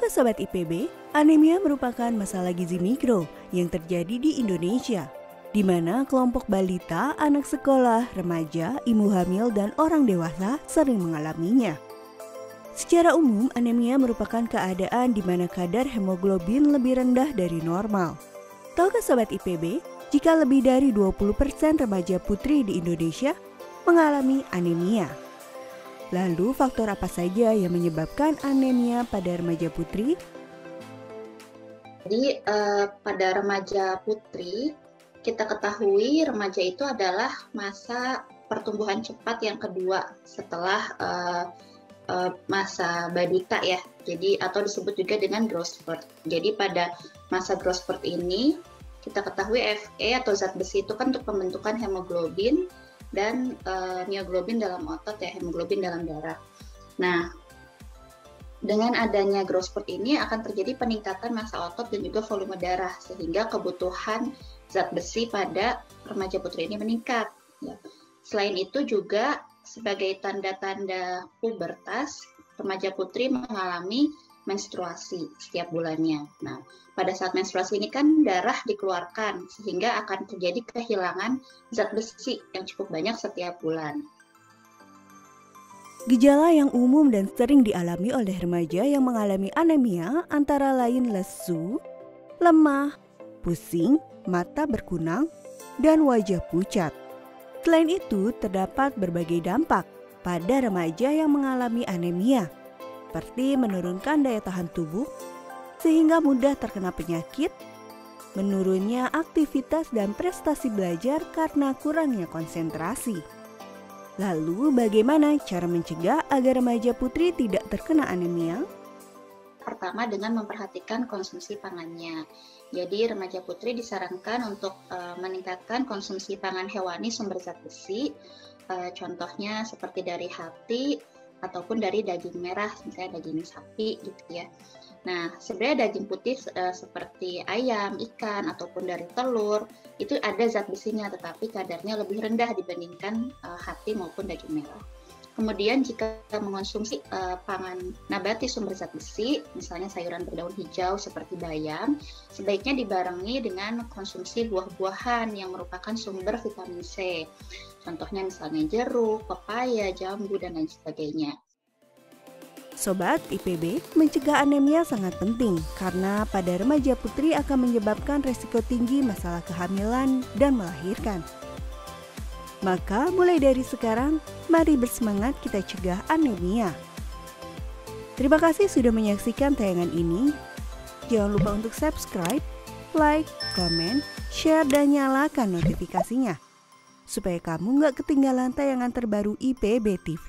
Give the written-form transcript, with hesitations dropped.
Tahukah Sobat IPB, anemia merupakan masalah gizi mikro yang terjadi di Indonesia, di mana kelompok balita, anak sekolah, remaja, ibu hamil, dan orang dewasa sering mengalaminya. Secara umum, anemia merupakan keadaan di mana kadar hemoglobin lebih rendah dari normal. Tahukah Sobat IPB, jika lebih dari 20% remaja putri di Indonesia mengalami anemia? Lalu faktor apa saja yang menyebabkan anemia pada remaja putri? Jadi pada remaja putri, kita ketahui remaja itu adalah masa pertumbuhan cepat yang kedua setelah masa balita ya. Jadi atau disebut juga dengan growth spurt. Jadi pada masa growth spurt ini kita ketahui Fe atau zat besi itu kan untuk pembentukan hemoglobin dan mioglobin dalam otot ya, hemoglobin dalam darah. Nah, dengan adanya growth spurt ini akan terjadi peningkatan massa otot dan juga volume darah sehingga kebutuhan zat besi pada remaja putri ini meningkat. Ya. Selain itu juga sebagai tanda-tanda pubertas, remaja putri mengalami menstruasi setiap bulannya. Nah, pada saat menstruasi ini kan darah dikeluarkan sehingga akan terjadi kehilangan zat besi yang cukup banyak setiap bulan. Gejala yang umum dan sering dialami oleh remaja yang mengalami anemia antara lain lesu, lemah, pusing, mata berkunang, dan wajah pucat. Selain itu, terdapat berbagai dampak pada remaja yang mengalami anemia, seperti menurunkan daya tahan tubuh, sehingga mudah terkena penyakit, menurunnya aktivitas dan prestasi belajar karena kurangnya konsentrasi. Lalu, bagaimana cara mencegah agar remaja putri tidak terkena anemia? Pertama, dengan memperhatikan konsumsi pangannya. Jadi, remaja putri disarankan untuk meningkatkan konsumsi pangan hewani sumber zat besi, contohnya seperti dari hati ataupun dari daging merah, misalnya daging sapi gitu ya. Nah, sebenarnya daging putih seperti ayam, ikan, ataupun dari telur, itu ada zat besinya, tetapi kadarnya lebih rendah dibandingkan hati maupun daging merah. Kemudian jika mengonsumsi pangan nabati sumber zat besi, misalnya sayuran berdaun hijau seperti bayam, sebaiknya dibarengi dengan konsumsi buah-buahan yang merupakan sumber vitamin C. Contohnya misalnya jeruk, pepaya, jambu, dan lain sebagainya. Sobat IPB, mencegah anemia sangat penting karena pada remaja putri akan menyebabkan resiko tinggi masalah kehamilan dan melahirkan. Maka mulai dari sekarang, mari bersemangat kita cegah anemia. Terima kasih sudah menyaksikan tayangan ini. Jangan lupa untuk subscribe, like, komen, share, dan nyalakan notifikasinya supaya kamu nggak ketinggalan tayangan terbaru IPB TV.